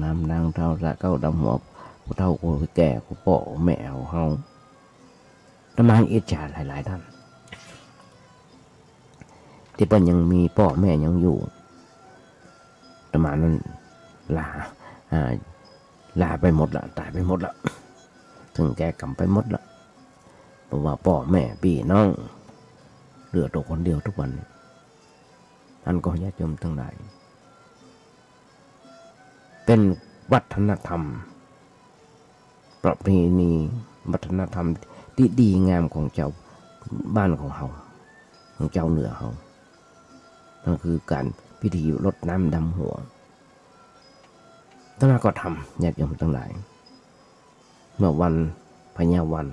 น้ำนางเท่าสะเก้าดำหัวผู้เฒ่าผู้แก่ผู้พ่อแม่ของเฮาตำนานอิจฉาหลายๆท่านที่เพิ่นยังมีพ่อแม่ยังอยู่ตำนานนั้นลาลาไปหมดละตายไปหมดละถึงแกกำไปหมดละเพราะว่าพ่อแม่พี่น้องเหลือตัวคนเดียวทุกวันอันก็ญาติโยมทั้งหลายเป็นวัฒนธรรมประเพณีวัฒนธรรมที่ดีงามของเจ้าบ้านของเฮาของเจ้าเหนือเฮานั่นคือการพิธีรดน้ำดำหัวตั้งแต่ก็ทำญาติโยมทั้งหลายเมื่อวันพญาวัน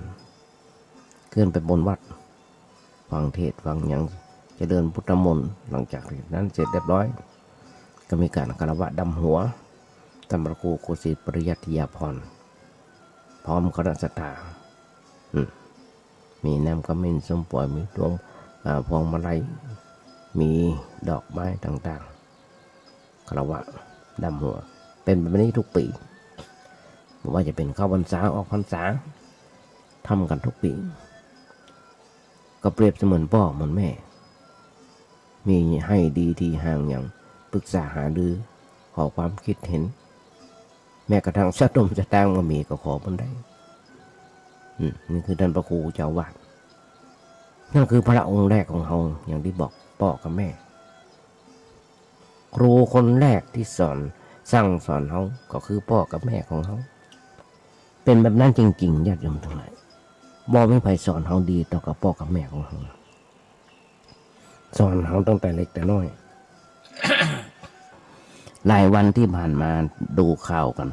เกินไปบนวัดฟังเทศฟังยังจะเดินพุทธมนต์หลังจากนั้นเสร็จเรียบร้อยก็มีการคารวะดำหัวตำรกูโคสิปริยัติยาพรพร้อมคณะสัตยามีน้ำขมิ้นส้มปล่อยมีดวงพวงมาลัยมีดอกไม้ต่างๆคารวะดำหัวเป็นแบบนี้ทุกปีไม่ว่าจะเป็นเข้าพรรษาออกพรรษาทำกันทุกปีก็เปรียบเสมือนพ่อเหมือนแม่มีให้ดีทีห่างอย่างปรึกษาหารือขอความคิดเห็นแม้กระทั่งชะตมจะตั้งก็มีก็ขอมันได้นี่คือท่านพระครูเจ้าวาดนั่นคือพระองค์แรกของเราอย่างที่บอกพ่อกับแม่ครูคนแรกที่สั่งสอนเขาก็คือพ่อกับแม่ของเขาเป็นแบบนั้นจริงๆญาติโยมทั้งหลายบ่ไม่ไผสอนเขาดีต่อกับพ่อกับแม่ของเขาสอนเขาตั้งแต่เล็กแต่น้อย หลายวันที่ผ่านมาดูข่าวกัน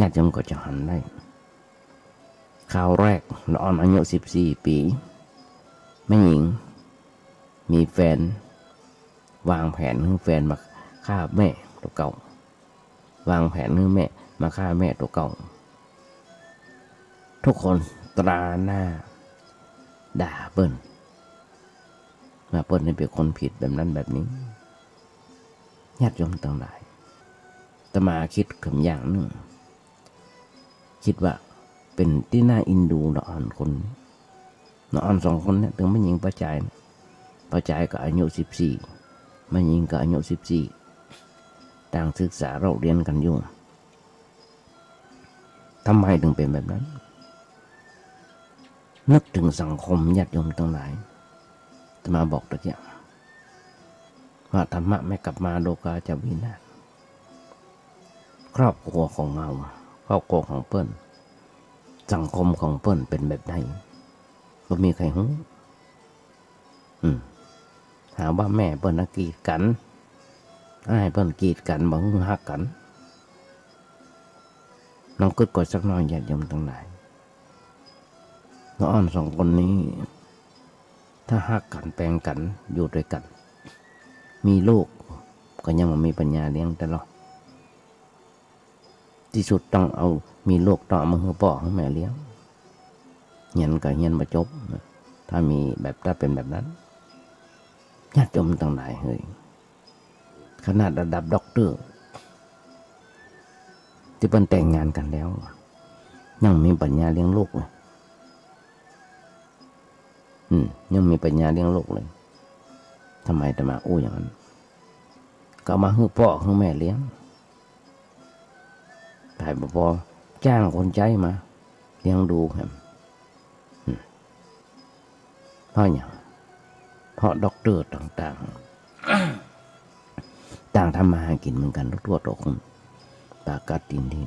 ญาติโยมก็จะหันได้ข่าวแรกน้องอายุ14 ปีแม่หญิงมีแฟนวางแผนให้แฟนมาฆ่าแม่ตัวเก่าวางแผนให้แม่มาฆ่าแม่ตัวเก่าทุกคนตราหน้าด่าเปิ้ลมาเปิ้ลนี่เป็นคนผิดแบบนั้นแบบนี้ญาติโยมต่างหลายตมาคิดคำอย่างหนึ่งคิดว่าเป็นที่น่าอินดูละอ่อนคนละอ่อน2 คนเนี่ยถึงไม่ยิงประจายก็อายุ14ไม่ยิงก็อายุ14ต่างศึกษาเราเรียนกันอยู่ทำไมถึงเป็นแบบนั้นนึกถึงสังคมญาติโยมทั้งหลายตมาบอกตะเกียบว่าธรรมะไม่กลับมาโลกาจะวินาศครอบครัวของเราครอบครัวของเปิ้ลสังคมของเปิ้ลเป็นแบบไหนก็มีใครรู้หาว่าแม่เปิ้ลกีดกันอ้ายเปิ้ลกีดกันบ่ฮึฮักกันน้องกึดกดสักหน่อยญาติโยมทั้งหลายน้องอ่อน2 คนนี้ถ้าฮักกันแปลงกันอยู่ด้วยกันมีลูกก็ยังไม่มีปัญญาเลี้ยงแต่หรอกที่สุดต้องเอามีลูกต้องเอามาให้พ่อให้แม่เลี้ยงเงียนกับเงียนมาจบถ้าเป็นแบบนั้นญาติโยมต่างหลายเฮ้ยขนาดระดับด็อกเตอร์ที่เพิ่นแต่งงานกันแล้วยังมีปัญญาเลี้ยงลูกเลยยังมีปัญญาเลี้ยงลูกเลยทำไมจะมาอู้อย่างนั้นก็มาให้พ่อให้แม่เลี้ยงถ่ายพอจ้างคนใจมาเลี้ยงดูครับเพราะอย่างเพราะด็อกเตอร์ต่างๆ ต่างทำมาหากินเหมือนกันทั่วโลกปากกัดดินที่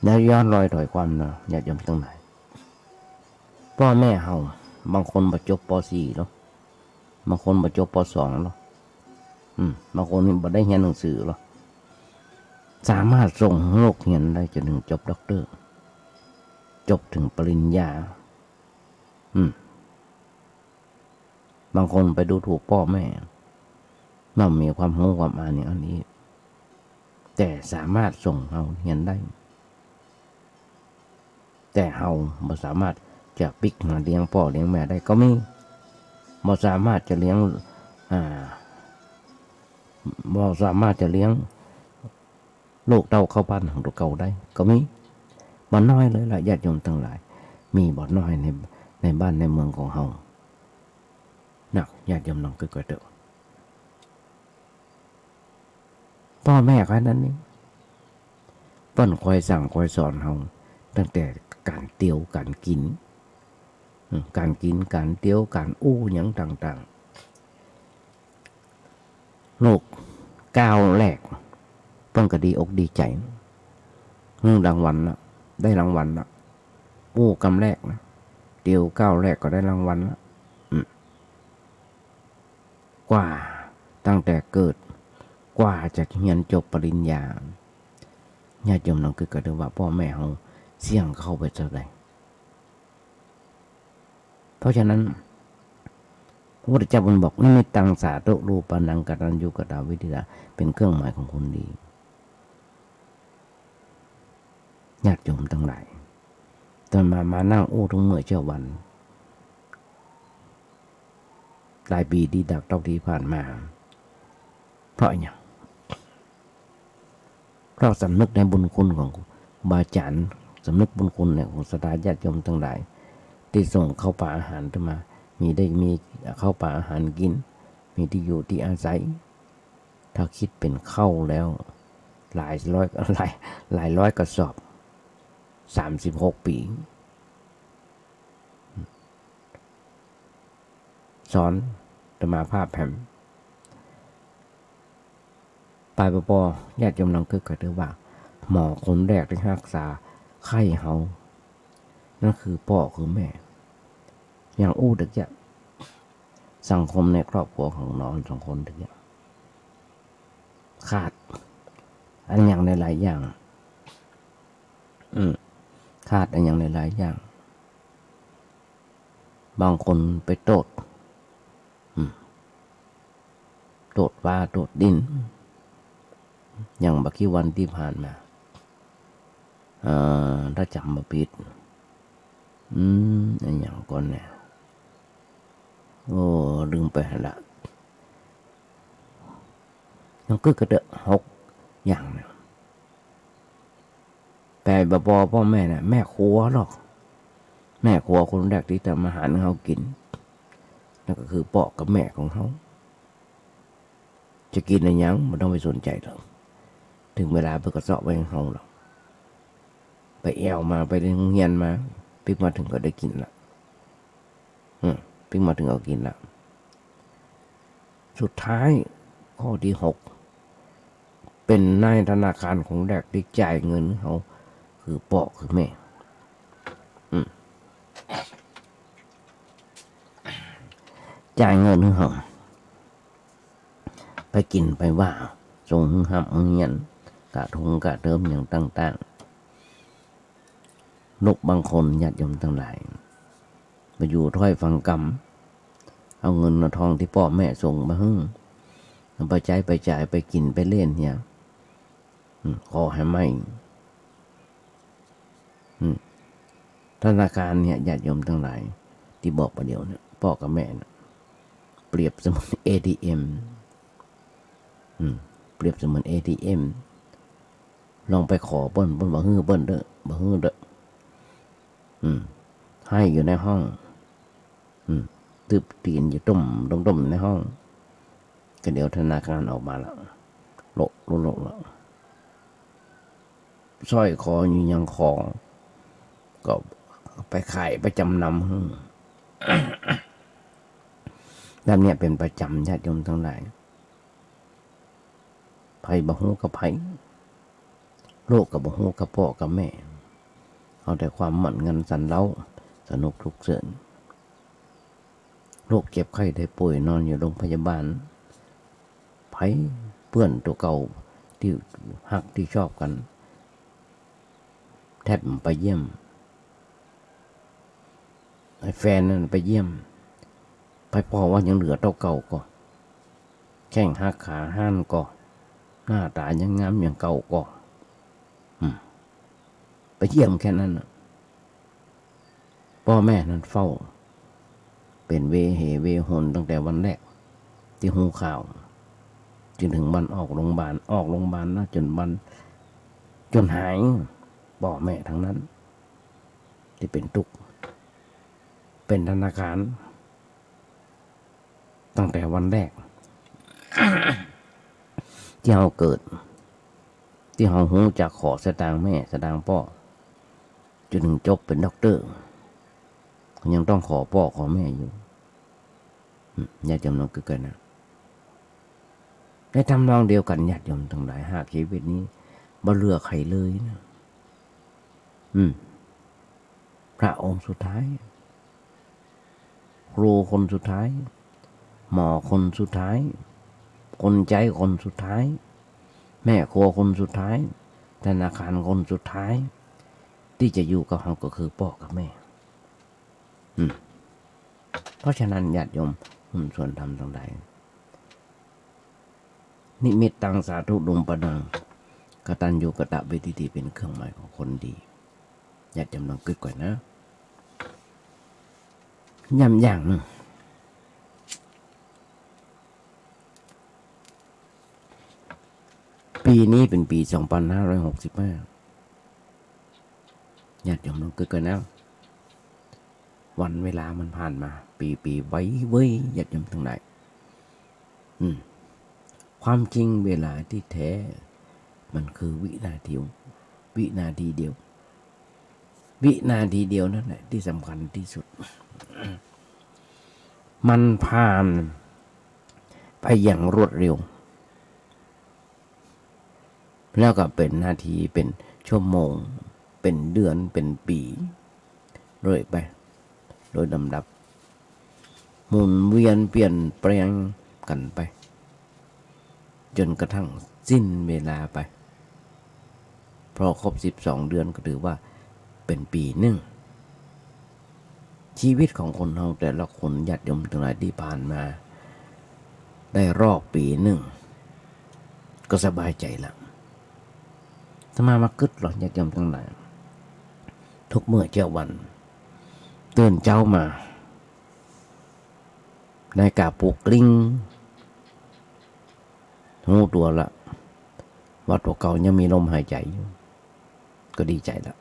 แล้วย้อนรอยถอยความนะญาติโยมทั้งหลายพ่อแม่เฮาบางคนบ่จบป .4 หรอกบางคนบ่จบป .2 หรอกบางคนนี่บ่ได้เรียนหนังสือหรอกสามารถส่งลูกเรียนได้จนถึงจบด็อกเตอร์จบถึงปริญญาบางคนไปดูถูกพ่อแม่ไม่มีความรู้ความอ่านอย่างนี้แต่สามารถส่งเราเรียนได้แต่เราไม่สามารถจะปิกมาเลี้ยงพ่อเลี้ยงแม่ได้ก็ไม่สามารถจะเลี้ยง บ่สามารถจะเลี้ยงลูกเต้าเข้าบ้านของตัวเก่าได้ ก็มีบ่น้อยเลยล่ะญาติโยมทั้งหลาย มีบ่น้อยในบ้านในเมืองของเฮานักญาติโยมน้องก็เด้อพ่อแม่แค่นั้นนี่เปิ้นคอยสั่งคอยสอนเฮาตั้งแต่การเตียวการกินการเตียวการอู้หยังต่างๆลูกก้าวแรกเปิ้นก็ดีอกดีใจรางวัลละได้รางวัลละอู้กำแรกนะเตียวก้าวแรกก็ได้รางวัลละกว่าตั้งแต่เกิดกว่าจะเรียนจบปริญญาญาติโยมน้องก็เด้อว่าพ่อแม่เฮาเสี่ยงเข้าไปเท่าใดเพราะฉะนั้นพระพุทธเจ้าบอกนิมิตตังสาธุรูปานังกตัญญูกตวิธิตาเป็นเครื่องหมายของคนดีญาติโยมทั้งหลายตอนมานั่งอู้ทุกเมื่อเช้าวันหลายปีที่ดักเท่าที่ผ่านมาเพราะอย่างเราสำนึกในบุญคุณของบาอาจารย์สำนึกบุญคุณเนี่ยของศรัทธาญาติโยมทั้งหลายที่ส่งเข้าป่าอาหารมามีเข้าป่าอาหารกินมีที่อยู่ที่อาศัยถ้าคิดเป็นเข้าแล้วหลายร้อยกระสอบ36 ปีสอนธรรมาภาพแผ่มปลายปอญาติโยมน้องก็เด้อว่าหมอคนแรกที่รักษาไข้เฮานั่นคือพ่อคือแม่อย่างอู้ดึกจะสังคมในครอบครัวของน้อง2 คนดึกจะขาดอันอย่างในหลายอย่างขาดอันอย่างในหลายอย่างบางคนไปโตดว่าโตดดินอย่างบักกี้วันที่ผ่านมาถ้าจำมาผิดอันอย่างก่อนเนี่ยโอ้ลืมไปละน้องก็เดอะ6 อย่างเนี่ยแต่พ่อแม่น่ะแม่ครัวหรอกแม่ครัวคนแรกที่ทำอาหารให้เขากินนั่นก็คือพ่อกับแม่ของเขาจะกินอะไรยังไม่ต้องไปสนใจหรอกถึงเวลาเพื่อกระสอบไปของเขาหรอกไปแอวมาไปเรียนโรงเรียนมาปิ๊กมาถึงก็ได้กินละปิ๊กมาถึงก็กินละสุดท้ายข้อที่ 6เป็นนายธนาคารของแรกที่จ่ายเงินเขาคือพ่อคือแม่จ่ายเงินให้เขาไปกินไปว่าส่งหับเงียนกะทงกะเติมอย่างต่างๆลูกบางคนญาติโยมทั้งหลายมาอยู่ถ้อยฟังกรรมเอาเงินเอาทองที่พ่อแม่ส่งมาเอาไปใช้ไปจ่ายไปกินไปเล่นเนี่ยขอให้ไม่ธนาคารเนี่ยญาติโยมทั้งหลายที่บอกประเดี๋ยวเนี่ยพ่อกับแม่เนี่ยเปรียบเสมือน ATM เปรียบเสมือน ATM ลองไปขอเบิ้ลบ่ฮื้อเบิ้ลเด้อบ่ฮื้อเด้อให้อยู่ในห้องตึบตีนอยู่ต้มในห้องก็เดี๋ยวธนาคารออกมาแล้วโลแล้วสร้อยคออยู่ยังคอก็ไปขายไปจำนำแบบนี้เป็นประจำญาติโยมทั้งหลายไผบ่ฮู้กับไผโลกกับบ่ฮู้กับพ่อกับแม่เอาแต่ความหมั่นเงินสันเล้าสนุกทุกเสริญโรคเจ็บไข้ได้ป่วยนอนอยู่โรงพยาบาลไผเพื่อนตัวเก่าที่ฮักที่ชอบกันแทบไปเยี่ยมไอ้แฟนนั่นไปเยี่ยมไปพอว่ายังเหลือเท่าเก่าก็แข้งหักขาห้านก็หน้าตายังงามอย่างเก่าก็ไปเยี่ยมแค่นั้นพ่อแม่นั้นเฝ้าเป็นเวเหเวหนตั้งแต่วันแรกที่หูข่าว จนถึงมันออกโรงพยาบาลนะจนหายพ่อแม่ทั้งนั้นที่เป็นทุกข์เป็นธนาคารตั้งแต่วันแรก ที่เราเกิดที่เราหูจากขอสตางค์แม่สตางค์พ่อจนถึงจบเป็นด็อกเตอร์ยังต้องขอพ่อขอแม่อยู่ญาติโยมน้องคือกันนะในทำนองเดียวกันญาติโยมทั้งหลายหากชีวิตนี้บ่เหลือใครเลยนะพระองค์สุดท้ายครูคนสุดท้ายหมอคนสุดท้ายคนใจคนสุดท้ายแม่ครัวคนสุดท้ายธนาคารคนสุดท้ายที่จะอยู่กับเราก็คือพ่อกับแม่เพราะฉะนั้นญาติโยมหุ้นส่วนธรรมทั้งหลายนิมิตตังสาธุดุมปนังกตัญญูกตเวทิติเป็นเครื่องหมายของคนดีญาติโยมลองคิดก่อนนะย้ำอย่างหนึ่งปีนี้เป็นปี 2565ญาติโยมลองคิดก่อนนะวันเวลามันผ่านมาปีไว้เว้ยญาติโยมทั้งหลายความจริงเวลาที่แท้มันคือวินาทีเดียววินาทีเดียวนั่นแหละที่สำคัญที่สุด มันผ่านไปอย่างรวดเร็วแล้วก็เป็นนาทีเป็นชั่วโมงเป็นเดือนเป็นปีเรื่อยไปโดยลำดับหมุนเวียนเปลี่ยนแปลงกันไปจนกระทั่งสิ้นเวลาไปพอครบ12 เดือนก็ถือว่าเป็นปีหนึ่งชีวิตของคนเราแต่ละคนญาติโยมทั้งหลายที่ผ่านมาได้รอบปีหนึ่งก็สบายใจละถ้ามากึดหรอญาติโยมทั้งหลายทุกเมื่อเจ้าวันตื่นเจ้ามาในกาปลุกกลิ้งรู้ตัวละว่าตัวเก่ายังมีลมหายใจอยู่ก็ดีใจละ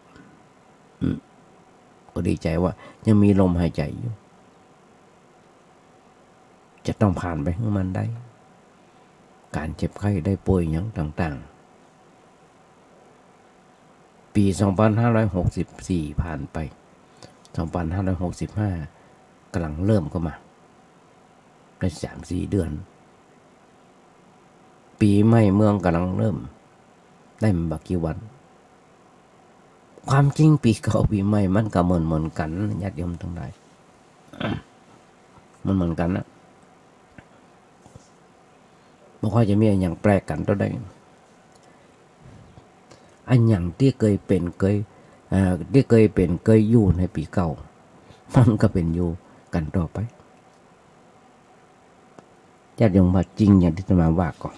ก็ดีใจว่ายังมีลมหายใจอยู่จะต้องผ่านไปให้มันได้การเจ็บไข้ได้ป่วยอย่างต่างๆปี 2564 ผ่านไป 2565 กำลังเริ่มเข้ามาได้ 3-4 เดือนปีใหม่เมืองกำลังเริ่มได้มาบักกี่วันความจริงปีเก่าปีใหม่มันก็เหมือนกันญาติโยมทั้งหลายมันเหมือนกันนะบ่ค่อยจะมีอย่างแปลกกันเท่าใดอันอย่างที่เคยอยู่ในปีเก่ามันก็เป็นอยู่กันต่อไปญาติโยมว่าจริงอย่างที่อาตมาว่าก่อน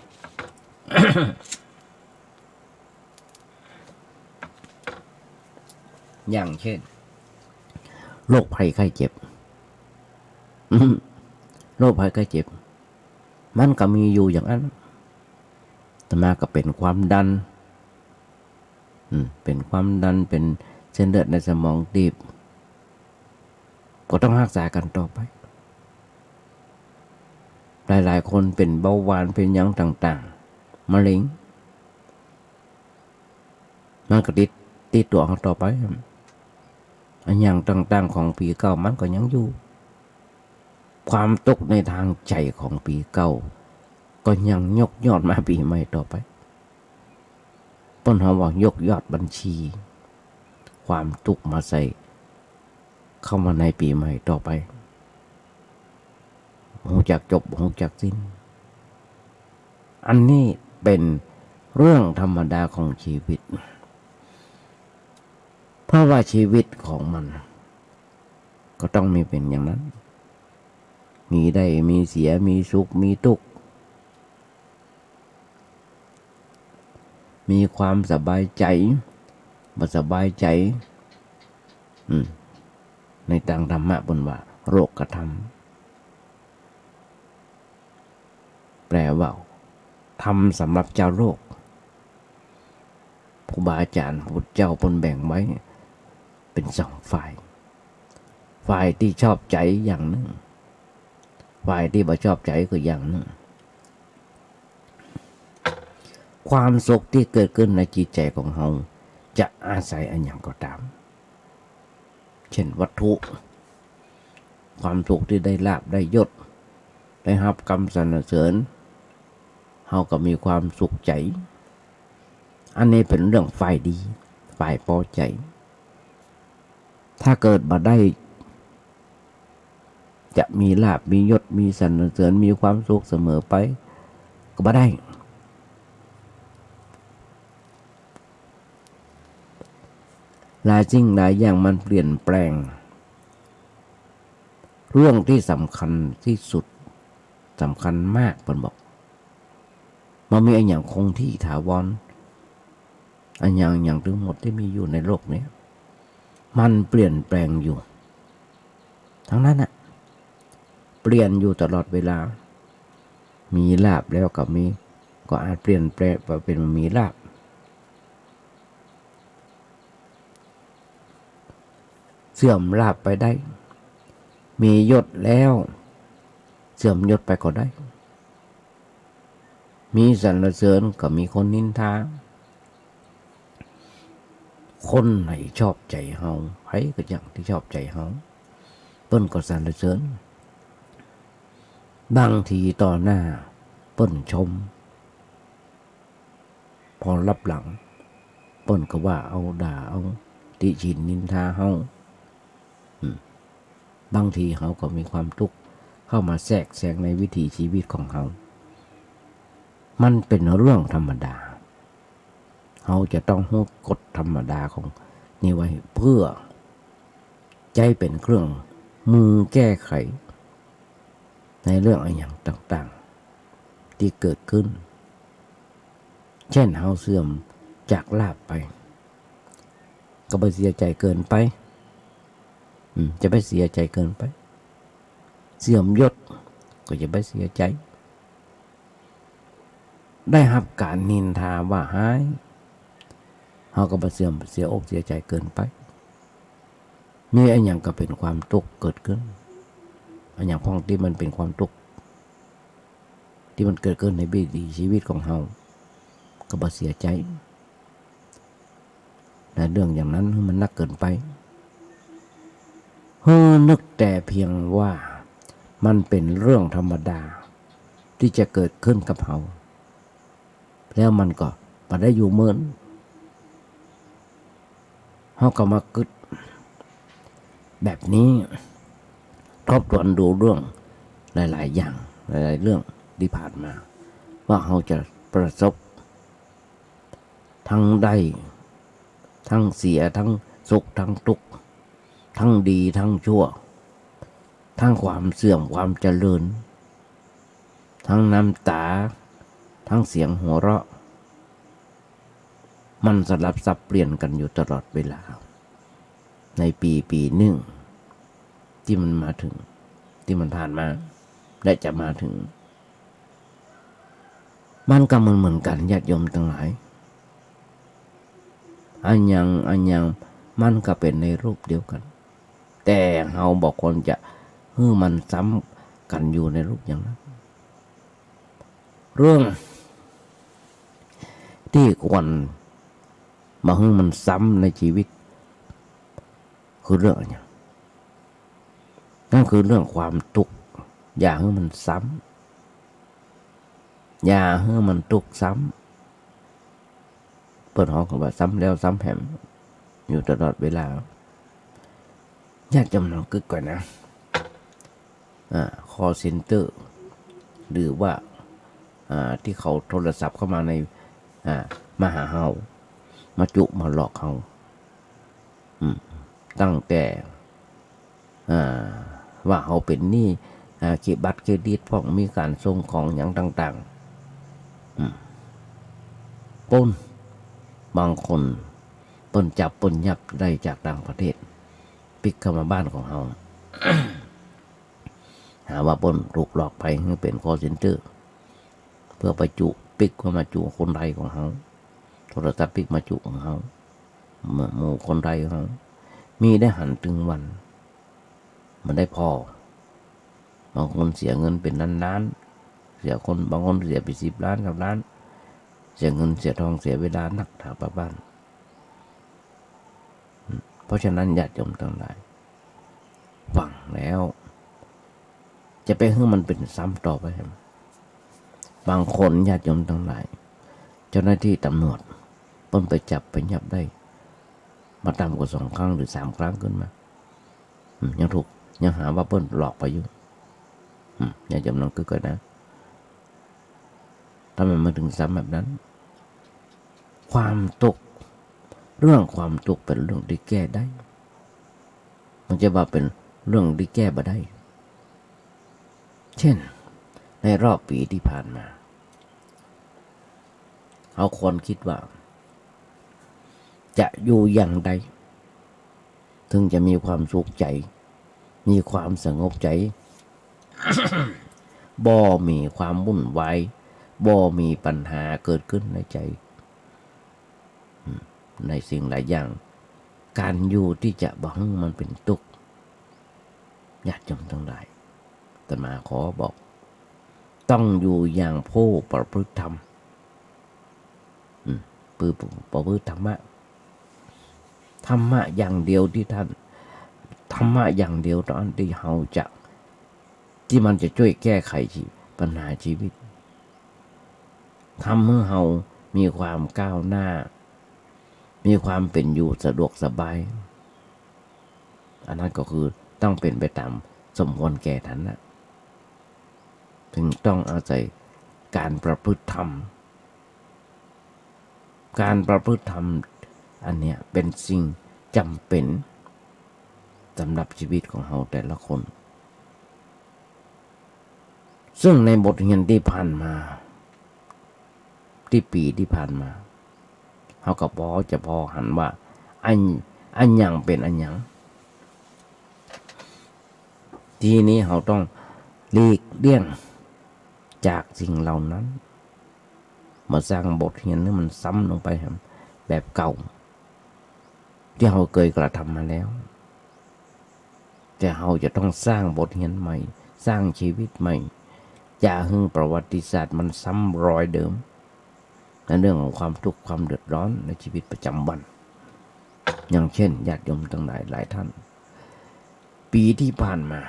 อย่างเช่นโรคภัยไข้เจ็บโรคภัยไข้เจ็บมันก็มีอยู่อย่างนั้นแต่มาก็เป็นความดันเป็นความดันเป็นเส้นเลือดในสมองตีบก็ต้องรักษากันต่อไปหลายๆคนเป็นเบาหวานเป็นอย่างต่างๆมะเร็งมันก็ติดตัวเขาต่อไปอันอย่างต่างๆของปีเก่ามันก็ยังอยู่ความตกในทางใจของปีเก่าก็ยังยกยอดมาปีใหม่ต่อไปต้นหอมว่ายกยอดบัญชีความทุกข์มาใส่เข้ามาในปีใหม่ต่อไปหูจักจบหูจักสิ้นอันนี้เป็นเรื่องธรรมดาของชีวิตเพราะว่าชีวิตของมันก็ต้องมีเป็นอย่างนั้นมีได้มีเสียมีสุขมีทุกข์มีความสบายใจบ่สบายใจในทางธรรมะบนว่าโรคกระทำแปลว่า ทำสำหรับเจ้าโลกครูบาอาจารย์พุทธเจ้าปนแบ่งไว้เป็นสองฝ่ายฝ่ายที่ชอบใจอย่างหนึ่งฝ่ายที่ไม่ชอบใจก็อย่างหนึ่งความสุขที่เกิดขึ้นในจิตใจของเราจะอาศัยอันอย่างก็ตามเช่นวัตถุความสุขที่ได้ลาภได้ยศได้รับคำสรรเสริญเราก็มีความสุขใจอันนี้เป็นเรื่องฝ่ายดีฝ่ายพอใจถ้าเกิดมาได้จะมีลาภมียศมีสรรเสริญมีความสุขเสมอไปก็บ่ได้หลายสิ่งหลายอย่างมันเปลี่ยนแปลงเรื่องที่สำคัญที่สุดสำคัญมากผมบอกมันมีอันอย่างคงที่ถาวรอันอย่างทั้งหมดที่มีอยู่ในโลกนี้มันเปลี่ยนแปลงอยู่ทั้งนั้นน่ะเปลี่ยนอยู่ตลอดเวลามีลาภแล้วก็อาจเปลี่ยนแปลงไปเป็นมีลาภเสื่อมลาภไปได้มียศแล้วเสื่อมยศไปก็ได้มีสรรเสริญก็มีคนนินทาคนไหนชอบใจเฮาไผก็อย่างที่ชอบใจเฮาเปิ้นก็สรรเสริญบางทีต่อหน้าเปิ้นชมพอรับหลังเปิ้นก็ว่าเอาด่าเอาติฉินนินทาเฮาบางทีเฮาก็มีความทุกข์เข้ามาแทรกแซงในวิถีชีวิตของเฮามันเป็นเรื่องธรรมดาเฮาจะต้องรู้กฎธรรมดาของนี่ไว้เพื่อใจเป็นเครื่องมือแก้ไขในเรื่องอะไรอย่างต่างๆที่เกิดขึ้นเช่นเฮาเสื่อมจากลาภไปก็ไปเสียใจเกินไปจะไปเสียใจเกินไปเสื่อมยศก็จะไปเสียใจได้รับการนินทาว่าหายเฮาก็บ่เสื่อมเสียอกเสียใจเกินไปมีอันอย่างก็เป็นความทุกข์เกิดขึ้นอันอย่างพ้องที่มันเป็นความทุกข์ที่มันเกิดขึ้นในวิถีชีวิตของเฮาก็บ่เสียใจแต่เรื่องอย่างนั้นมันนักเกินไปนึกแต่เพียงว่ามันเป็นเรื่องธรรมดาที่จะเกิดขึ้นกับเฮาแล้วมันก็บ่ได้อยู่เหมือนเฮาก็มากึดแบบนี้ทบทวนดูเรื่องหลายๆอย่างหลายๆเรื่องที่ผ่านมาว่าเฮาจะประสบทั้งได้ทั้งเสียทั้งสุขทั้งทุกข์ทั้งดีทั้งชั่วทั้งความเสื่อมความเจริญทั้งน้ำตาทั้งเสียงหัวเราะมันสลับสับเปลี่ยนกันอยู่ตลอดเวลาในปีหนึ่งที่มันมาถึงที่มันผ่านมาและจะมาถึงมันก็เหมือนกันญาติโยมทั้งหลายอันยังมันก็เป็นในรูปเดียวกันแต่เฮาบอกคนจะมันซ้ำกันอยู่ในรูปอย่างนั้นเรื่องที่ควรมามันซ้ำในชีวิตคือเรื่องอะไรนั่นคือเรื่องความทุกข์อย่าให้มันซ้ำอย่าให้มันทุกข์ซ้ำเปิดห้องกับว่าซ้ำแล้วซ้ำแผมอยู่ตลอดเวลาญาติโยมลองคิดก่อนนะcall center หรือว่าที่เขาโทรศัพท์เข้ามาในมาหาเฮามาจุมาหลอกเฮาตั้งแต่ว่าเฮาเป็นหนี้บัตรเครดิตพวกมีการส่งของอย่างต่างๆปล้นบางคนปล้นจับปล้นยับได้จากต่างประเทศปิกเข้ามาบ้านของเฮา หาว่าปล้นถูกหลอกไปให้เป็นcall centerเพื่อไปจุ ปิกก็มาจุคนไทยของเขาโทรศัพท์ปิกมาจุของเขาหมู่คนไทยของเขามีได้หันถึงวันมันได้พอบางคนเสียเงินเป็นล้านๆเสียคนบางคนเสียไป10 ล้านกับล้านเสียเงินเสียทองเสียเวลานักถาประบ้านเพราะฉะนั้นญาติโยมทั้งหลายฟังแล้วจะไปให้มันเป็นซ้ำต่อไปบางคนญาติโยมทั้งหลายเจ้าหน้าที่ตำรวจเปิ้นไปจับไปยับได้มาต่ำกว่า2 ครั้งหรือ3 ครั้งขึ้นมายังถูกยังหาว่าเปิ้นหลอกไปอยู่ญาติโยมน้องก็เกิดนะทำไมมาถึงซ้ำแบบนั้นความทุกข์เรื่องความทุกข์เป็นเรื่องที่แก้ได้มันจะว่าเป็นเรื่องที่แก้บ่ได้เช่นในรอบปีที่ผ่านมาเอาคนคิดว่าจะอยู่อย่างใดถึงจะมีความสุขใจมีความสงบใจ บ่มีความวุ่นวายบ่มีปัญหาเกิดขึ้นในใจในสิ่งหลายอย่างการอยู่ที่จะบังมันเป็นทุกข์ญาติโยมทั้งหลายอาตมาขอบอกต้องอยู่อย่างผู้ประพฤติธรรมประพฤติธรรมะอย่างเดียวที่ท่านธรรมะอย่างเดียวตอนที่เราจะที่มันจะช่วยแก้ไขปัญหาชีวิตทำให้เรามีความก้าวหน้ามีความเป็นอยู่สะดวกสบายอันนั้นก็คือต้องเป็นไปตามสมควรแก่ฐานะถึงต้องอาศัยการประพฤติธรรมอันเนี้ยเป็นสิ่งจำเป็นสำหรับชีวิตของเราแต่ละคนซึ่งในบทเรียนที่ผ่านมาที่ปีที่ผ่านมาเขาก็พอหันว่าอันยังเป็นอันยังทีนี้เราต้องหลีกเลี่ยงจากสิ่งเหล่านั้นมาสร้างบทเรียนให้มันซ้ำลงไปแบบเก่าที่เราเคยกระทำมาแล้วแต่เราจะต้องสร้างบทเรียนใหม่สร้างชีวิตใหม่อย่าให้ประวัติศาสตร์มันซ้ำรอยเดิมในเรื่องของความทุกข์ความเดือดร้อนในชีวิตประจำวันอย่างเช่นญาติโยมทั้งหลายท่านปีที่ผ่านมา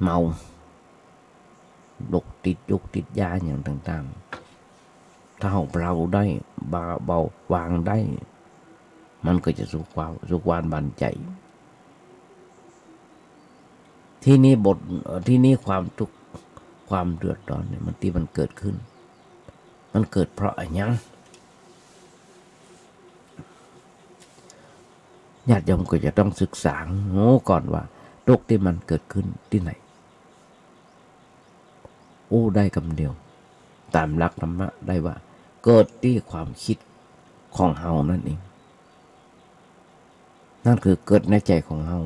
เมาติดยกติดยาอย่างต่างๆถ้าเราได้เบาวางได้มันก็จะสุขวานบันใจที่นี้ความทุกข์ความเดือดร้อนเนี่ยมันเกิดขึ้นมันเกิดเพราะอะไรยังญาติโยมก็จะต้องศึกษาโง่ก่อนว่าทุกข์ที่มันเกิดขึ้นที่ไหนได้คำเดียวตามหลักธรรมะได้ว่าเกิดที่ความคิดของเฮานั่นเองนั่นคือเกิดในใจของเฮา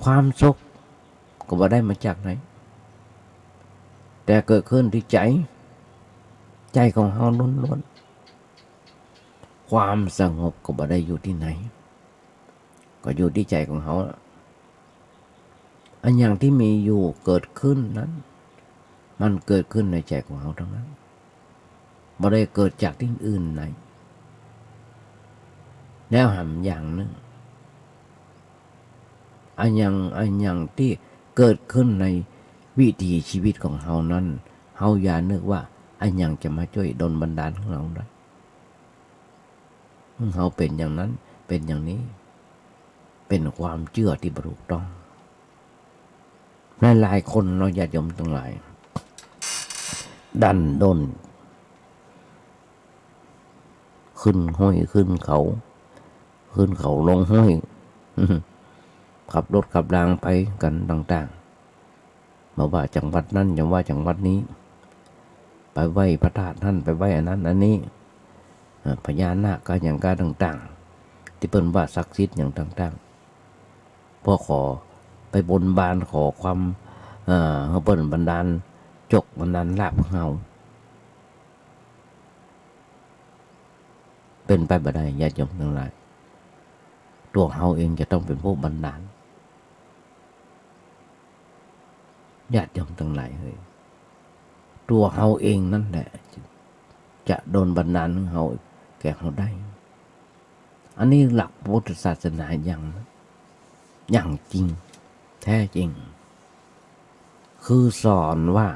ความสุขก็บ่ได้มาจากไหนแต่เกิดขึ้นที่ใจของเฮาล้วนๆความสงบก็บ่ได้อยู่ที่ไหนก็อยู่ที่ใจของเฮาอันอย่างที่มีอยู่เกิดขึ้นนั้นมันเกิดขึ้นในใจของเฮาทั้งนั้นบ่ได้เกิดจากที่อื่นไหนแล้วหำอย่างนึงอันอย่างที่เกิดขึ้นในวิถีชีวิตของเฮานั้นเฮาอย่านึกว่าอันอย่างจะมาช่วยดลบันดาลของเราได้เฮาเป็นอย่างนั้นเป็นอย่างนี้เป็นความเชื่อที่ถูกต้องหลายคนเราญาติโยมทั้งหลายดันด้นขึ้นห้อยขึ้นเขาลงห้อยขับรถขับรางไปกันต่างๆมาว่าจังหวัดนั้นจังว่าจังหวัดนี้ไปไหว้พระธาตุนั่นไปไหว้อันนั้นอันนี้พญานาคก็อย่างก็ต่างๆที่เปิ้นว่าศักดิ์สิทธิ์อย่างต่างๆพอขอไปบนบานขอความเปิ้นบันดาล จกบันดาลลาภเฮาเป็นไปบ่ได้ญาติโยมทั้งหลายตัวเฮาเองจะต้องเป็นผู้บันดาลญาติโยมทั้งหลายเฮ้ยตัวเฮาเองนั่นแหละจะโดนบันดาลให้เฮาแก่เฮาได้อันนี้หลักพุทธศาสนาอย่างจริงแท้จริงคือสอนว่า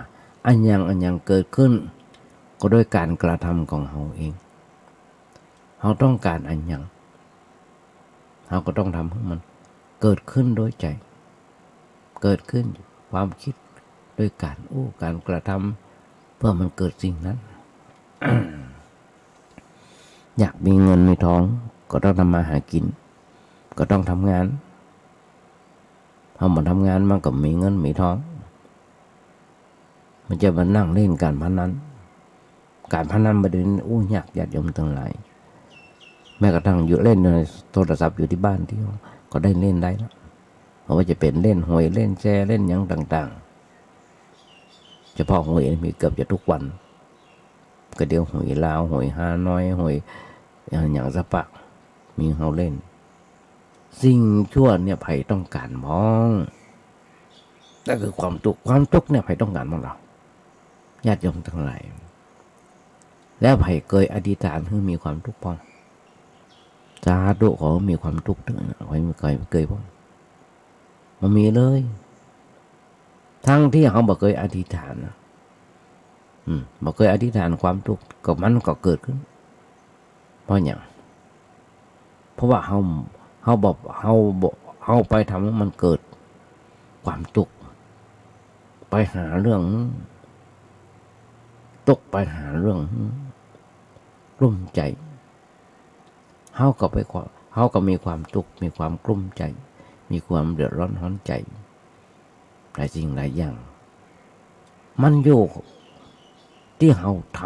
อันยังเกิดขึ้นก็ด้วยการกระทำของเฮาเองเฮาต้องการอันยังเฮาก็ต้องทำให้มันเกิดขึ้นโดยใจเกิดขึ้นความคิดด้วยการกระทำเพื่อมันเกิดสิ่งนั้น อยากมีเงินมีทองก็ต้องทำมาหากินก็ต้องทำงานพอมาทำงานมันก็มีเงินมีทองมันจะมานั่งเล่นการพนันประเด็นยากญาติโยมทั้งหลายแม้กระทั่งอยู่เล่นในโทรศัพท์อยู่ที่บ้านที่ก็ได้เล่นได้แล้วเพราะว่าจะเป็นเล่นหวยเล่นแชร์เล่นอย่างต่างๆเฉพาะหวยมีเกือบจะทุกวันก็เดียวหวยลาวหวยฮานอยหวยอย่างสะปะมีเฮาเล่นสิ่งชั่วเนี่ยไผต้องการมองนั่นคือความทุกข์เนี่ยไผต้องการมองเราญาติโยมทั้งหลายแล้วไผเคยอธิษฐานให้มีความทุกข์พ้องสาธุขอมีความทุกข์ด้วยไผไม่เคยพ้องมันมีเลยทั้งที่เขาบ่เคยอธิษฐานบ่เคยอธิษฐานความทุกข์กับมันก็เกิดขึ้นเพราะอย่างเพราะว่าเขาไปทำให้มันเกิดความทุกข์ไปหาเรื่องตกไปหาเรื่องรุ่มใจเขาก็มีความทุกข์มีความกลุ้มใจมีความเดือดร้อนห้อนใจหลายสิ่งหลายอย่างมันอยู่ที่เขาท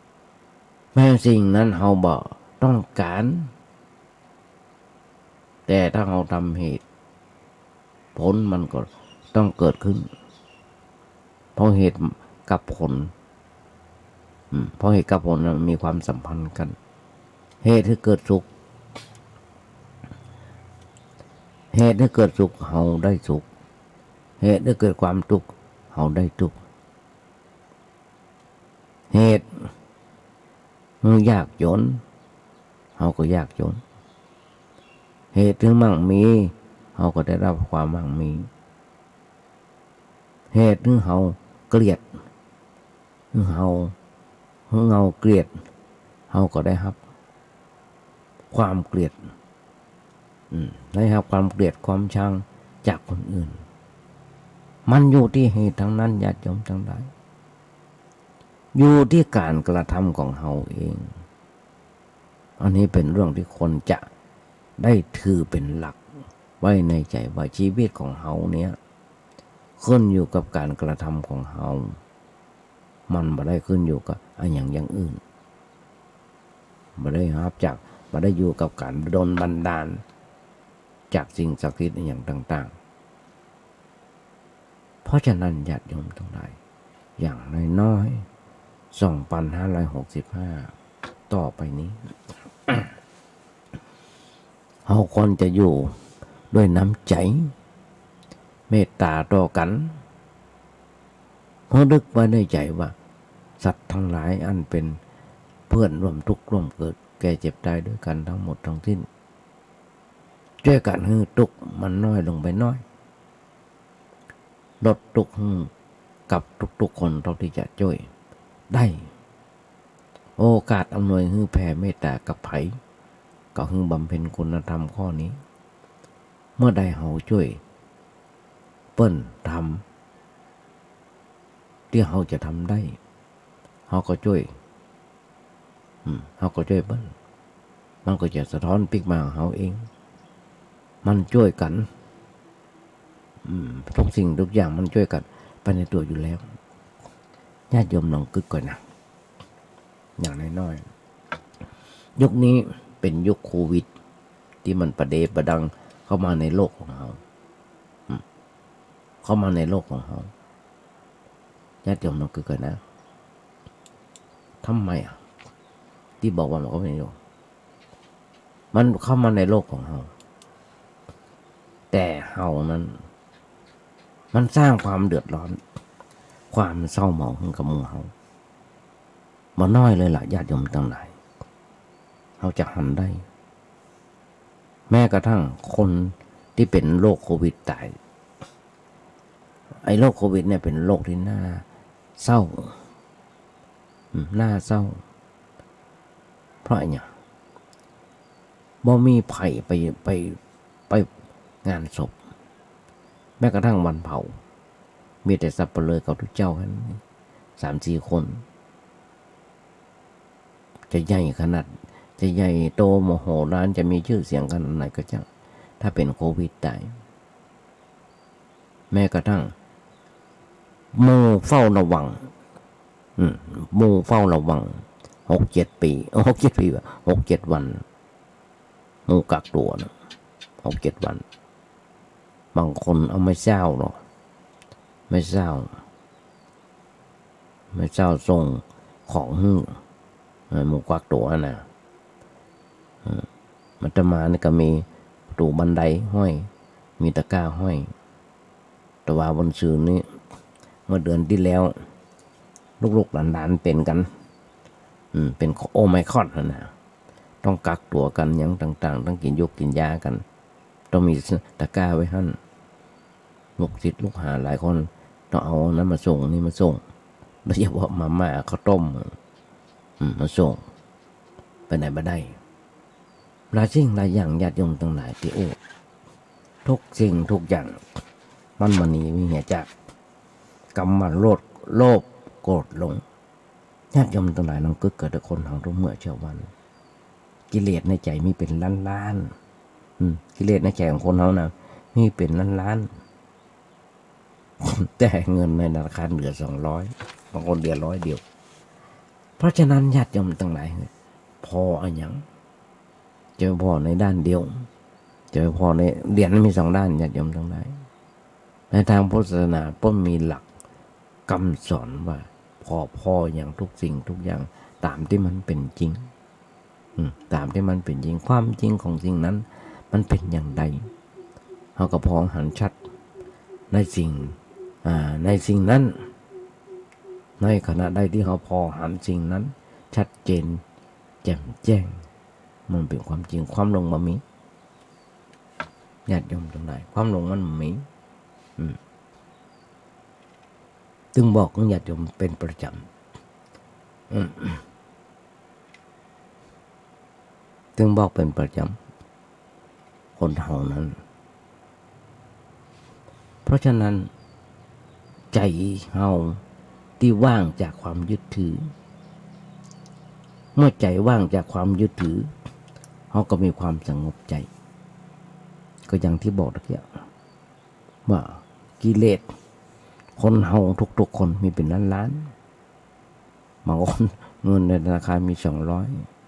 ำแม้สิ่งนั้นเขาบ่ต้องการแต่ถ้าเราทำเหตุผลมันก็ต้องเกิดขึ้นเพราะเหตุกับผลเพราะเหตุกับผลมีความสัมพันธ์กันเหตุที่เกิดสุขเราได้สุขเหตุที่เกิดความทุกข์เราได้ทุกข์เหตุยากจนเราก็ยากจนเหตุถึงมั่งมีเราก็ได้รับความมั่งมีเหตุถึงเราเกลียดเราเกลียดเราก็ได้รับความเกลียดได้รับความเกลียดความชังจากคนอื่นมันอยู่ที่เหตุทั้งนั้นญาติโยมทั้งหลายอยู่ที่การกระทำของเราเองอันนี้เป็นเรื่องที่คนจะได้ถือเป็นหลักไว้ในใจว่าชีวิตของเราเนี่ยขึ้นอยู่กับการกระทำของเรามันไม่ได้ขึ้นอยู่กับอย่างอื่นไม่ได้อยู่กับการโดนบันดาลจากสิ่งศักดิ์สิทธิ์อย่างต่างๆเพราะฉะนั้นญาติโยมทั้งหลายอย่างน้อย2,565 ต่อไปนี้ เราควรจะอยู่ด้วยน้ำใจเมตตาต่อกันเพราะนึกไว้ในใจว่าสัตว์ทั้งหลายอันเป็นเพื่อนร่วมทุกข์ร่วมเกิดแก่เจ็บตายด้วยกันทั้งหมดทั้งสิ้นช่วยกันให้ทุกข์มันน้อยลงไปน้อยลดทุกข์กับทุกๆคนเท่าที่จะช่วยได้โอกาสอำนวยให้แผ่เมตตากับไผก็ให้บำเพ็ญคุณธรรมข้อนี้เมื่อใดเราช่วยเปิ้นทำที่เราจะทำได้เราก็ช่วยเปิ้นมันก็จะสะท้อนปิกมาของเราเองมันช่วยกันทุกสิ่งทุกอย่างมันช่วยกันไปในตัวอยู่แล้วญาติโยมลองคิดก่อนนะอย่างน้อยๆยุคนี้เป็นยุคโควิดที่มันประเดประดังเข้ามาในโลกของเรา ญาติโยมต้องคือกันนะทำไมที่บอกว่ามันก็ไม่รู้มันเข้ามาในโลกของเราแต่เรานั้นมันสร้างความเดือดร้อนความเศร้าหมองให้กับหมู่เราบ่น้อยเลยล่ะญาติโยมทั้งหลายเราจะหันได้แม้กระทั่งคนที่เป็นโรคโควิดตายไอ้โรคโควิดเนี่ยเป็นโรคที่น่าเศร้าน่าเศร้าเพราะเนี่ยบ่มีไผไปงานศพแม้กระทั่งวันเผามีแต่สับเปลือกับทุกเจ้ากัน3-4 คนจะใหญ่ขนาดจะใหญ่โตโมโหร้านจะมีชื่อเสียงขนาดไหนก็จะถ้าเป็นโควิดตายแม้กระทั่งหมู่เฝ้าระวังหมู่เฝ้าระวัง6-7 ปี6-7 ปีว่ะ6-7 วันหมู่กักตัวนะ6-7 วันบางคนเอาไม่เศร้าหรอกไม่เศร้าส่งของหมู่กักตัวนะมันจะมานี่ก็มีประตูบันไดห้อยมีตะกร้าห้อยแต่ว่าบนสื่อนี้เมื่อเดือนที่แล้วลูกๆหลานๆเป็นกันเป็นโอไมครอนนะต้องกักตัวกันอย่างต่างๆต้องกินยากันต้องมีตะกร้าไว้หั่นลูกศิษย์ลูกหาหลายคนต้องเอานั้นมาส่งนี่มาส่งโดยเฉพาะมาม่าข้าวต้มมาส่งไปไหนมาได้หลายสิ่งหลายอย่างญาติโยมทั้งหลายที่ทุกสิ่งทุกอย่างมันมาหนีมีเหตุจากกรรมมาโลภโกรธหลงญาติโยมทั้งหลายน้องกึกเกิดแต่คนของทุกเมื่อเช้าวันกิเลสในใจมีเป็นล้านกิเลสในใจของคนเขานะมีเป็นล้านแต่เงินในธนาคารเหลือ200บางคนเหลือ100 เดียวเพราะฉะนั้นญาติโยมทั้งหลายพออันยังจะพอในด้านเดียวจะพอในเหรียญมี2 ด้านญาติโยมทั้งหลายในทางพุทธศาสนาป้อมมีหลักคำสอนว่าพออย่างทุกสิ่งทุกอย่างตามที่มันเป็นจริงตามที่มันเป็นจริงความจริงของสิ่งนั้นมันเป็นอย่างใดเขาก็พอหันชัดในสิ่งนั้นในขณะใดที่เขาพอหันสิ่งนั้นชัดเจนแจ่มแจ้งมันเป็นความจริงความหลงมันมีญาติโยมทั้งหลายความหลงมันมีจึงบอกญาติโยมเป็นประจำจึงบอกเป็นประจำคนเฮานั้นเพราะฉะนั้นใจเฮาที่ว่างจากความยึดถือเมื่อใจว่างจากความยึดถือเฮาก็มีความสงบใจก็อย่างที่บอกตะเกียบว่ากิเลสคนเฮาทุกๆคนมีเป็นล้านบางคนเงินในธนาคารมี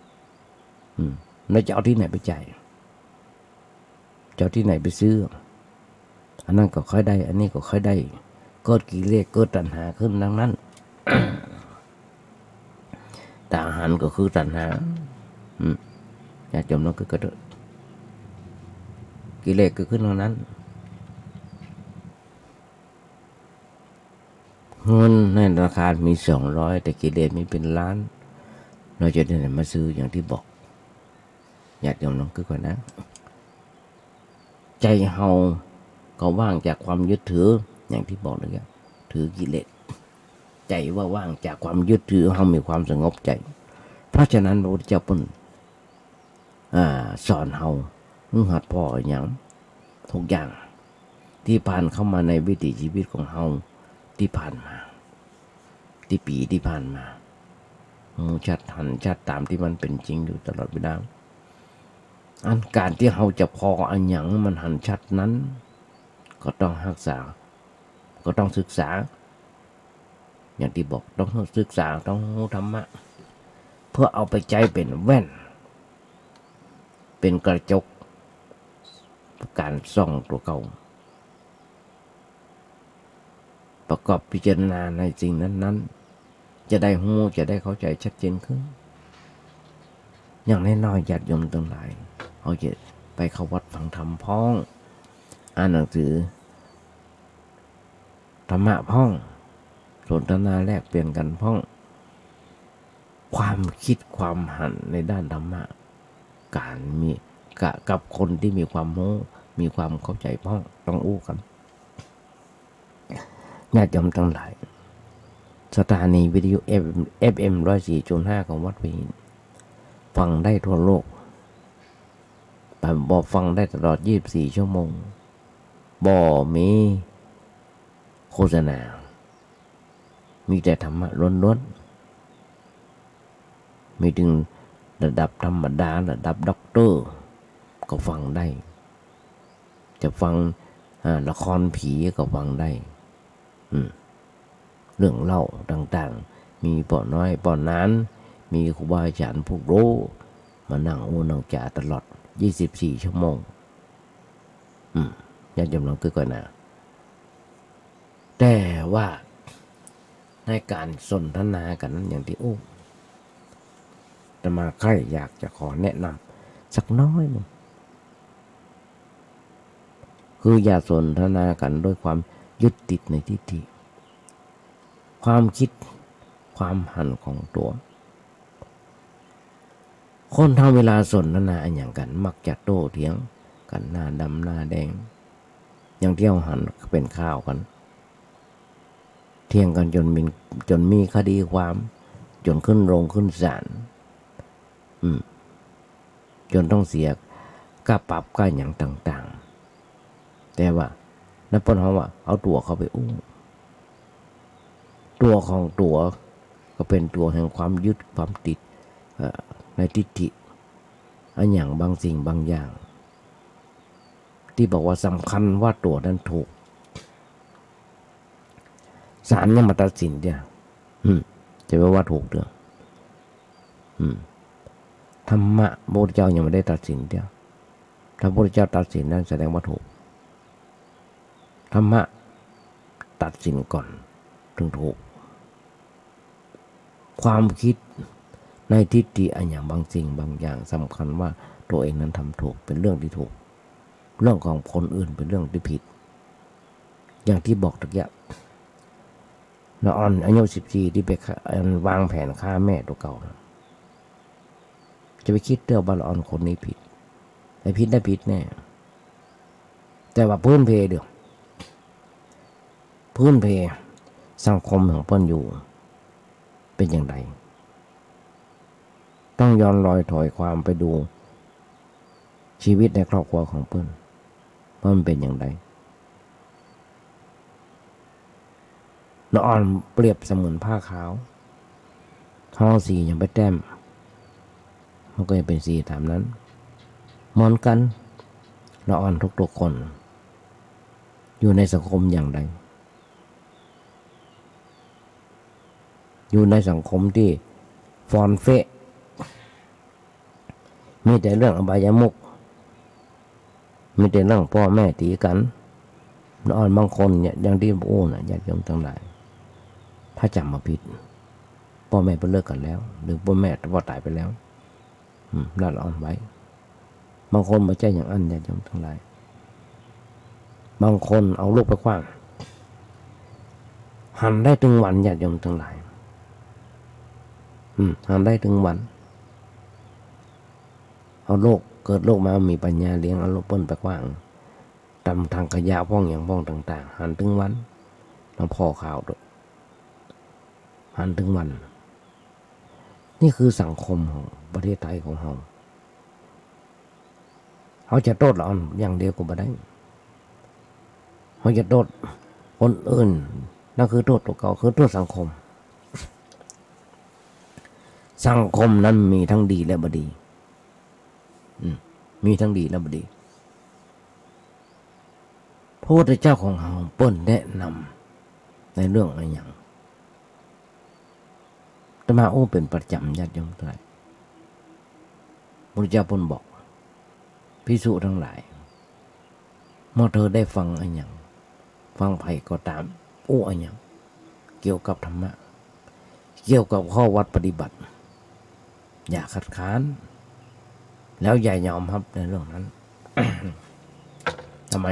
200แล้วจะเอาที่ไหนไปจ่ายจะเอาที่ไหนไปซื้ออันนั้นก็ค่อยได้อันนี้ก็ค่อยได้เกิดกิเลสเกิดตัณหาขึ้นดังนั้น แต่อาหารก็คือตัณหาอย่าจมน้องก็เกิดกิเลสก็ขึ้นดังนั้นเงินในธนาคารมี200แต่กิเลสมีเป็นล้านเราจะได้มาซื้ออย่างที่บอกญาติโยมน้องคือก่อนนะใจเฮาก็ว่างจากความยึดถืออย่างที่บอกเลยครับถือกิเลสใจว่าว่างจากความยึดถือเฮามีความสงบใจเพราะฉะนั้นพระพุทธเจ้าเพิ่นสอนเฮาหัดพออย่างทุกอย่างที่ผ่านเข้ามาในวิถีชีวิตของเฮาที่ผ่านมาที่ปีที่ผ่านมาชัดหันชัดตามที่มันเป็นจริงอยู่ตลอดเวลาอันการที่เราจะพออันหยังมันหันชัดนั้นก็ต้องรักษาก็ต้องศึกษาอย่างที่บอกต้องศึกษาต้องรู้ธรรมะเพื่อเอาไปใจเป็นแว่นเป็นกระจกการส่องตัวเก่า ประกอบพิจารณาในสิ่งนั้นๆจะได้หูจะได้เข้าใจชัดเจนขึ้นอย่างน้อยๆญาติโยมทั้งหลายเขาจะไปเข้าวัดฟังธรรมพ้องอ่านหนังสือธรรมะพ้องสนทนาแลกเปลี่ยนกันพ้องความคิดความหันในด้านธรรมะการมีกับคนที่มีความรู้มีความเข้าใจพ้องต้องอู้กันญาติโยมทั้งหลายสถานีวิทยุ FM 104.5 ของวัดวิหินฟังได้ทั่วโลกบอกฟังได้ตลอด24 ชั่วโมงบ่มีโฆษณามีแต่ธรรมะล้วนๆมีถึงระดับธรรมดาระดับด็อกเตอร์ก็ฟังได้จะฟังละครผีก็ฟังได้เรื่องเล่าต่างๆมีป่อน้อยป่อนั้นมีครูบาอาจารย์ผู้รู้มานั่งอูนั่งจ่าตลอด24 ชั่วโมงญาติโยมลองคิดก่อนนะแต่ว่าในการสนทนากันนั้นอย่างที่จะมาใครอยากจะขอแนะนำสักน้อยหนึ่งคืออย่าสนทนากันด้วยความยึดติดในทิฏฐิความคิดความหันของตัวคนทำเวลาสนทนาอย่างกันมักจะโต้เถียงกันหน้าดำหน้าแดงอย่างเที่ยวหันเป็นข้าวกันเถียงกันจนมีคดีความจนขึ้นโรงขึ้นศาลจนต้องเสียค่าปรับค่าอย่างต่างๆแต่ว่านับเป็นเขาว่าเอาตัวเขาไปตัวของตัวก็เป็นตัวแห่งความยึดความติดในทิฏฐิอันอย่างบางสิ่งบางอย่างที่บอกว่าสำคัญว่าตัวนั้นถูกศาลเนี่ยมาตัดสินเนี่ยจะว่าถูกเด้อธรรมะพระพุทธเจ้ายังไม่ได้ตัดสินเดียวถ้าพระพุทธเจ้าตัดสินนั้นแสดงว่าถูกธรรมะตัดสินก่อนถึงถูกความคิดในทิฏฐิอันอย่างบางสิ่งบางอย่างสำคัญว่าตัวเองนั้นทำถูกเป็นเรื่องที่ถูกเรื่องของคนอื่นเป็นเรื่องที่ผิดอย่างที่บอกตะกี้น้าอ่อนอายุ14ที่ไปวางแผนฆ่าแม่ตัวเก่าจะไปคิดเรื่องบาลออนคนนี้ผิดไอ้ผิดได้ผิดแน่แต่ว่าพื้นเพเดียวพื้นเพสังคมของเปิ้นอยู่เป็นอย่างไรต้องย้อนรอยถอยความไปดูชีวิตในครอบครัวของเปิ้นว่ามันเป็นอย่างไรน้าอ่อนเปรียบเสมือนผ้าขาวท้องสียังไปแต้มมันก็จะเป็นสีตามนั้นเหมือนกันน้าอ่อนทุกคนอยู่ในสังคมอย่างไรอยู่ในสังคมที่ฟอนเฟะมีแต่เรื่องอบายมุขมีแต่เรื่องพ่อแม่ตีกันน้าอ่อนบางคนเนี่ยอย่างที่ญาติโยมทั้งหลายถ้าจำมาผิดพ่อแม่เลิกกันแล้วหรือพ่อแม่พ่อตายไปแล้วน่าอ่อนไว้บางคนไม่ใช่อย่างอันญาติโยมทั้งหลายบางคนเอาลูกไปขว้างหันได้ถึงวันญาติโยมทั้งหลายหันได้ถึงวันเอาโลกเกิดโลกมามีปัญญาเลี้ยงเอาลูกเปิ้นไปขว้างตำทางขยะพ้องอย่างพ้องต่างๆหันถึงวันต้องพ่อข่าวด้วยหันถึงวันนี่คือสังคมของประเทศไทยของเขาจะโทษเราอย่างเดียวก็ไม่ได้เขาจะโทษคนอื่นนั่นคือโทษตัวเก่าคือโทษสังคมนั้นมีทั้งดีและไม่ดีมีทั้งดีและไม่ดีพระพุทธเจ้าของเราเปิ้นแนะนำในเรื่องอะไรอย่างอาตมาเป็นประจำญาติโยมทั้งหลายพระพุทธเจ้าเปิ้นบอกภิกษุทั้งหลายเมื่อเธอได้ฟังอะไรอย่างฟังไผ่ก็ตาม อู้อะไรอย่างเกี่ยวกับธรรมะเกี่ยวกับข้อวัดปฏิบัติ อย่าคัดค้านแล้วอย่ายอมรับในเรื่องนั้น ทำไม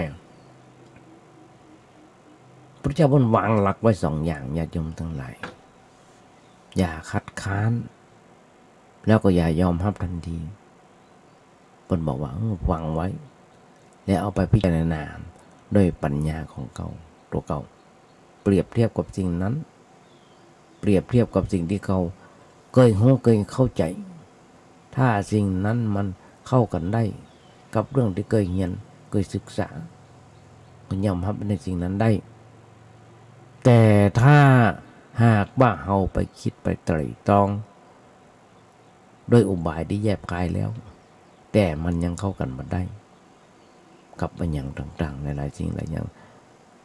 พระเจ้าบนวางหลักไว้สองอย่างญาติโยมทั้งหลายอย่าคัดค้านแล้วก็อย่ายอมรับทันทีบนบอกว่าฟังไว้แล้วเอาไปพิจารณาด้วยปัญญาของเก่าตัวเก่าเปรียบเทียบกับสิ่งนั้นเปรียบเทียบกับสิ่งที่เขาเคยรู้เคยเข้าใจถ้าสิ่งนั้นมันเข้ากันได้กับเรื่องที่เคยเรียนเคยศึกษาก็ยอมรับในสิ่งนั้นได้แต่ถ้าหากว่าเราไปคิดไปไตร่ตรองโดยอุบายที่แยบคายแล้วแต่มันยังเข้ากันมาได้กับมันอย่างต่างๆในหลายสิ่งหลายอย่าง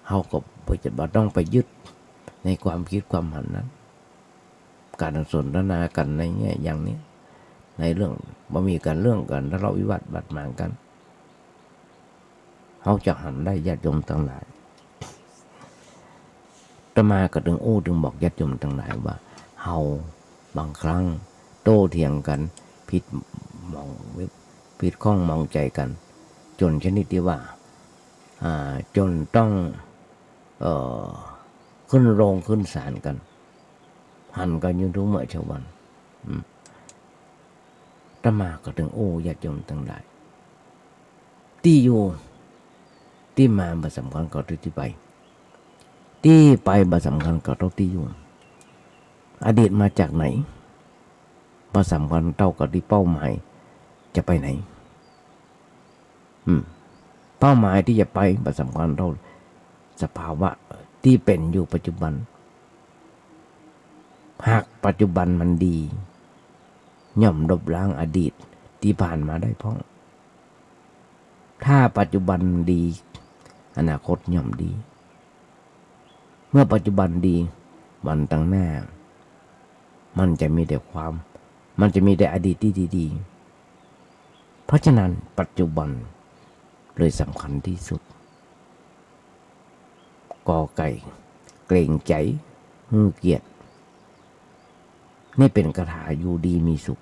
เราก็จะต้องไปยึดในความคิดความหันนั้นการสนทนากันในแง่อย่างนี้ในเรื่องบ่มีการเรื่องกันทะเลาะวิวาทบาดหมางกันเขาจะหันได้ญาติโยมทั้งหลายอาตมาก็ถึงบอกญาติโยมทั้งหลายว่าเฮาบางครั้งโต้เถียงกันผิดมองผิดข้องมองใจกันจนชนิดที่ว่าจนต้องขึ้นโรงขึ้นศาลกันหันกันอยู่ทุกเมื่อเช้าวันอาตมาก็ญาติโยมทั้งหลายที่อยู่ที่มาบ่สำคัญก็ที่ไปที่ไปบ่สำคัญก็ต้องที่อยู่อดีตมาจากไหนบ่สำคัญเท่ากับที่เป้าหมายจะไปไหนเป้าหมายที่จะไปบ่สำคัญเท่าสภาวะที่เป็นอยู่ปัจจุบันหากปัจจุบันมันดีย่อมลบล้างอดีตที่ผ่านมาได้พ้องถ้าปัจจุบันดีอนาคตย่อมดีเมื่อปัจจุบันดีวันตั้งหน้ามันจะมีแต่อดีตที่ดีๆเพราะฉะนั้นปัจจุบันเลยสำคัญที่สุดกอไก่เกรงใจเกียรตินี่เป็นคาถาอยู่ดีมีสุข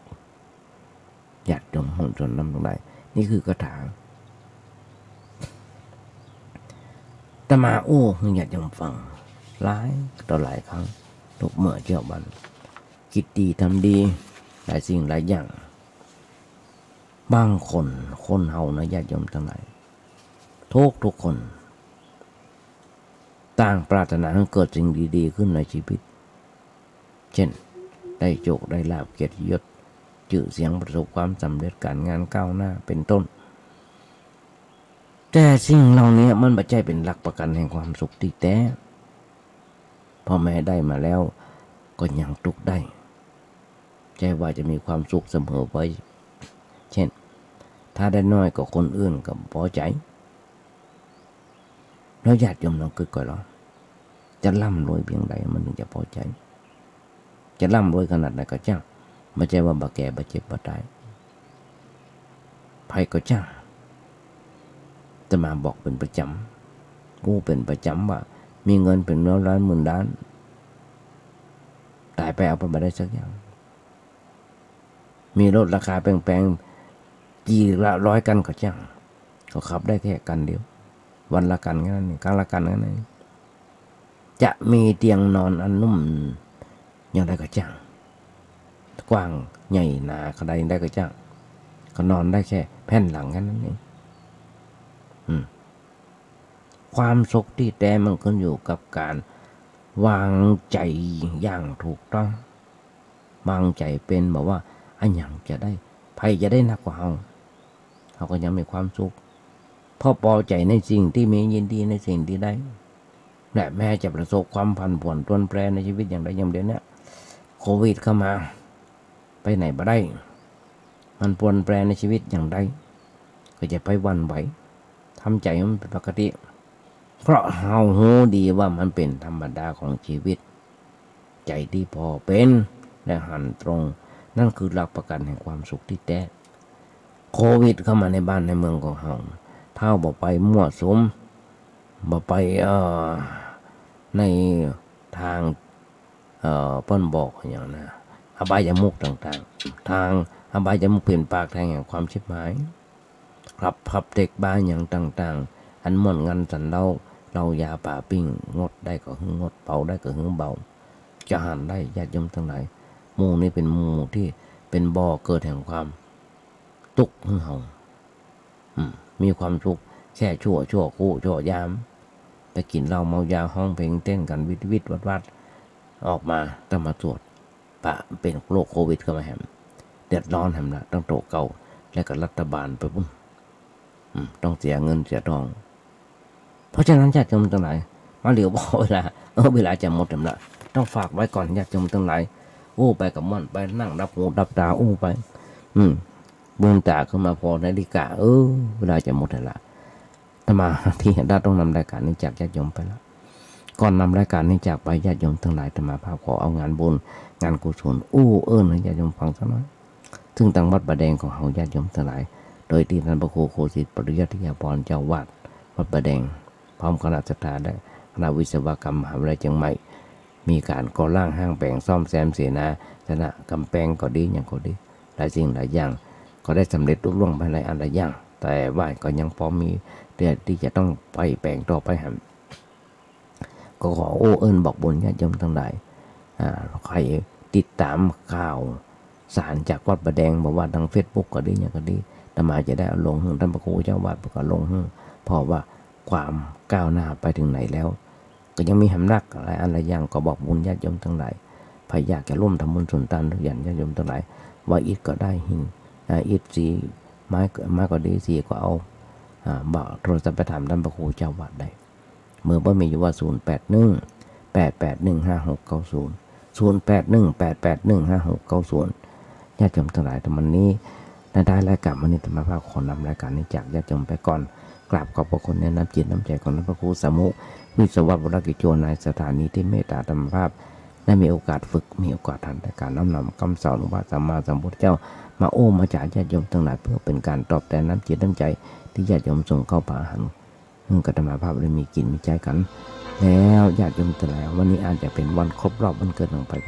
ญาติโยมหงจนน้ำตรงไหนนี่คือคาถาแต่มาญาติโยมฟังหลายต่อหลายครั้งทุกเมื่อเช้าวันคิดดีทำดีหลายสิ่งหลายอย่างบางคนเฮานะญาติโยมทั้งหลายทุกคนต่างปรารถนาให้เกิดสิ่งดีๆขึ้นในชีวิตเช่นได้โชคได้ลาภเกียรติยศชื่อเสียงประสบความสำเร็จการงานก้าวหน้าเป็นต้นแต่สิ่งเหล่านี้มันไม่ใช่เป็นหลักประกันแห่งความสุขที่แท้พ่อแม่ได้มาแล้วก็ยังทุกข์ได้ใช่ว่าจะมีความสุขเสมอไปเช่นถ้าได้น้อยกว่าคนอื่นก็พอใจแล้วญาติโยมลองคิดก่อนหรอจะร่ำรวยเพียงใดมันถึงจะพอใจจะร่ำรวยขนาดไหนก็ช่างไม่ใช่ว่าบาแก่บาเจ็บบาตายภัยก็ช่างจะมาบอกเป็นประจำกูเป็นประจำว่ามีเงินเป็นร้อยหมื่นล้านตายไปเอาไปไม่ได้สักอย่างมีรถราคาแพงๆกี่ละร้อยกันก็ช่างเขาขับได้แค่กันเดียววันละกันแค่นั้นครั้งละกันแค่นั้นจะมีเตียงนอนอันนุ่มอย่างไรก็ช่างกว้างใหญ่หนาขนาดได้ก็ช่างก็นอนได้แค่แผ่นหลังแค่นั้นเองความสุขที่แท้มันขึ้นอยู่กับการวางใจอย่างถูกต้องวางใจเป็นบอกว่าอันอย่างจะได้ภัยจะได้หนักกว่าเขาก็ยังมีความสุขเพราะพอใจในสิ่งที่มียินดีในสิ่งที่ได้และแม้จะประสบความผันผวนต้นแปรในชีวิตอย่างใดอย่างเดียวเนี่ยโควิดเข้ามาไปไหนบ่ได้มันปรวนแปรในชีวิตอย่างใดก็จะไปวันไหวทำใจมันเป็นปกติเพราะเรารู้ดีว่ามันเป็นธรรมดาของชีวิตใจที่พอเป็นและหันตรงนั่นคือหลักประกันแห่งความสุขที่แท้โควิดเข้ามาในบ้านในเมืองของเราถ้าบ่ไปมั่วสุมบ่ไป ในทางเปิ้นบอกอย่างนะอบายมุขต่างๆทางอบายมุขเปลี่ยนปากทางแห่งความชิบหายครับพับเด็กบ้านอย่างต่างๆอันม่อนงันสันเรายาป่าปิ้งงดได้ก็หึงงดเป่าได้ก็หึงเบาจะหันได้ญาติโยมทั้งหลายหมู่นี้เป็นหมู่ที่เป็นบ่อเกิดแห่งความทุกข์ของเรามีความทุกข์แค่ชั่วคู่ชั่วยามไปกินเหล้าเมายาห้องเพลงเต้นกันวิดวัดออกมาต้องมาตรวจปะเป็นโรคโควิดเข้ามาแหมเดือดร้อนแหมละต้องโตเก่าและกับรัฐบาลไปปุ้มต้องเสียเงินเสียทองเพราะฉะนั้นญาติโยมทั้งหลายมาเหลียวบอกเวลาจะหมดแหมละต้องฝากไว้ก่อนญาติโยมทั้งหลายไปกับม่อนไปนั่งรับหูรับตาไปบุญตาขึ้นมาพอนาฬิกาเวลาจะหมดแล้วถ้ามาที่เห็นได้ต้องนำรายการนี้จากญาติโยมไปแล้วก่อนนำรายการนี้จากไปญาติโยมทั้งหลายธรรมาภาพขอเอางานบุญงานกุศลให้ญาติโยมฟังสักหน่อยซึ่งทางวัดประแดงของเฮาญาติโยมทั้งหลายโดยที่ท่านพระครูโคสิทธิ์ปริยัติยาภรณ์เจ้าวาดวัดประแดงพร้อมคณะศรัทธาและคณะวิศวกรรมมหาวิทยาลัยเชียงใหม่มีการก่อร่างห้างแปลงซ่อมแซมเสนาสนะกำแพงก็ดีอย่างก็ดีหลายสิ่งหลายอย่างก็ได้สำเร็จลุล่วงไปหลายอันหลายอย่างแต่ว่าก็ยังพอมีเรื่องที่จะต้องไปแปลงต่อไปหันก็ขอบอกบุญญาติโยมทั้งหลายใครติดตามข่าวสารจากวัดประแดงบอกว่าทาง Facebook ก็ดีอย่างก็ดีแต่มาจะได้เอาลงท่านพระครูเจ้าวาดก็ลงเพราะว่าความก้าวหน้าไปถึงไหนแล้วก็ยังมีหำนักหลายอันหลายอย่างก็บอกบุญญาติโยมทั้งหลายใครอยากจะร่วมทำบุญส่วนตันทุกอย่างญาติโยมทั้งหลายว่าอิฐก็ได้หินอิฐสีไม้ก็ดีสีก็เอาบอกโทรศัพท์ไปถามท่านพระครูเจ้าวาดได้เมื่อบ่มีอยู่ว่า0818815690ญาติโยมทั้งหลายแต่วันนี้ได้รายการวันนี้ธรรมภาพขอนำรายการนี้จากญาติโยมไปก่อนกราบขอบพระคุณในน้ำจิตน้ำใจของท่านพระครูสมุวิศวะวรกิจโจนายสถานีที่เมตตาธรรมภาพได้มีโอกาสฝึกมีโอกาสทันในการน้อมนำคำสอนของพระสัมมาสัมพุทธเจ้ามามาจากญาติโยมทั้งหลายเพื่อเป็นการตอบแทนน้ำจิตน้ำใจที่ญาติโยมส่งเข้าป่าหันกธรรมภาพได้มีกินมีใจกันแล้วญาติโยมทั้งหลายวันนี้อาจจะเป็นวันครบรอบวันเกิดของพระ